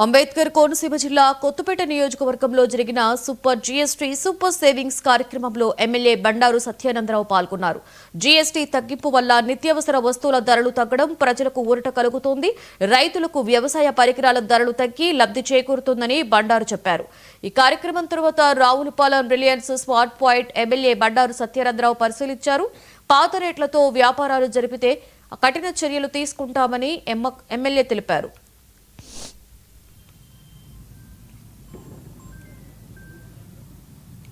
అంబేద్కర్ కోనసీమ జిల్లా కొత్తపేట నియోజకవర్గంలో జరిగిన సూపర్ జీఎస్టీ సూపర్ సేవింగ్స్ కార్యక్రమంలో ఎమ్మెల్యే బండారు సత్యానందరావు పాల్గొన్నారు. జీఎస్టీ తగ్గింపు వల్ల నిత్యావసర వస్తువుల ధరలు తగ్గడం, ప్రజలకు ఊరట కలుగుతోంది, రైతులకు వ్యవసాయ పరికరాల ధరలు తగ్గి లబ్ధి చేకూరుతుందని బండారు చెప్పారు. ఈ కార్యక్రమం తర్వాత Ravulapalem Reliance smart point MLA Bandaru Satyananda Rao పరిశీలించారు. పాత రేట్లతో వ్యాపారాలు జరిపితే కఠిన చర్యలు తీసుకుంటామని ఎమ్మెల్యే తెలిపారు.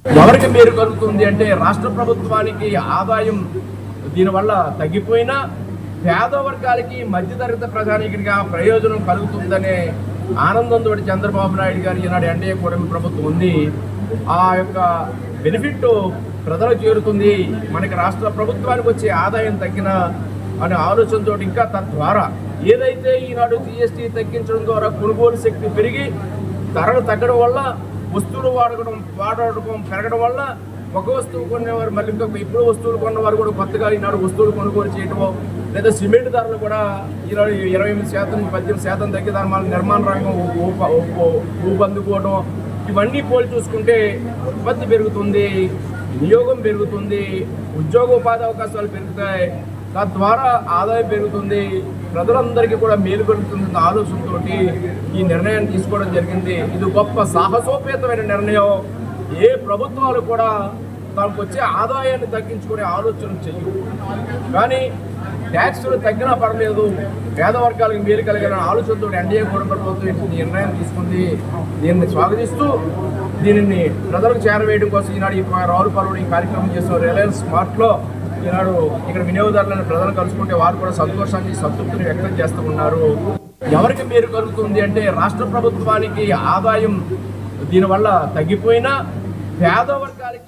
ఎవరికి మేలు కలుగుతుంది అంటే రాష్ట్ర ప్రభుత్వానికి ఆదాయం దీనివల్ల తగ్గిపోయినా పేద వర్గాలకి మధ్యతరగతి ప్రజానికిగా ప్రయోజనం కలుగుతుందనే ఆనందంతో చంద్రబాబు నాయుడు గారు ఈనాడు ఎన్డీఏ కూటమి ప్రభుత్వం ఉంది. ఆ యొక్క బెనిఫిట్ ప్రజలకు చేరుతుంది. మనకి రాష్ట్ర ప్రభుత్వానికి వచ్చే ఆదాయం తగ్గిన అనే ఆలోచనతో ఇంకా తద్వారా ఏదైతే ఈనాడు జీఎస్టీ తగ్గించడం ద్వారా కొనుగోలు శక్తి పెరిగి ధరలు తగ్గడం వల్ల వస్తువులు వాడకం పెరగడం వల్ల ఒక వస్తువు కొనేవారు మళ్ళీ ఇప్పుడు వస్తువులు కొన్నవారు కూడా కొత్తగా ఈనాడు వస్తువులు కొనుగోలు చేయటమో, లేదా సిమెంట్ ధరలు కూడా ఈనాడు 28% 18% తగ్గి దాని మళ్ళీ నిర్మాణ రంగం ఊపందుకోవడం, ఇవన్నీ పోలి చూసుకుంటే ఉత్పత్తి పెరుగుతుంది, వినియోగం పెరుగుతుంది, ఉద్యోగోపాధి అవకాశాలు పెరుగుతాయి, తద్వారా ఆదాయం పెరుగుతుంది, ప్రజలందరికీ కూడా మేలు కలుగుతుందన్న ఆలోచనతో ఈ నిర్ణయాన్ని తీసుకోవడం జరిగింది. ఇది గొప్ప సాహసోపేతమైన నిర్ణయం. ఏ ప్రభుత్వాలు కూడా తమకు వచ్చే ఆదాయాన్ని తగ్గించుకునే ఆలోచన చేయవు. కానీ ట్యాక్సులు తగ్గినా పర్లేదు, పేద వర్గాలకు మేలు కలిగిన ఆలోచనతో ఎన్డీఏ కూటమి ప్రభుత్వం ఈ నిర్ణయం తీసుకుంది. దీన్ని స్వాగతిస్తూ దీనిని ప్రజలకు చేరవేయడం కోసం ఈనాడు ఈ రావులపాలెంలో ఈ కార్యక్రమం చేస్తున్న రిలయన్స్ స్మార్ట్లో ఈనాడు ఇక్కడ వినియోగదారులను ప్రజలు కలుసుకుంటే వారు కూడా సంతోషాన్ని సంతృప్తిని వ్యక్తం చేస్తూ ఉన్నారు. ఎవరికి మేలు కలుగుతుంది అంటే రాష్ట్ర ప్రభుత్వానికి ఆదాయం దీనివల్ల తగ్గిపోయినా పేద వర్గాలకి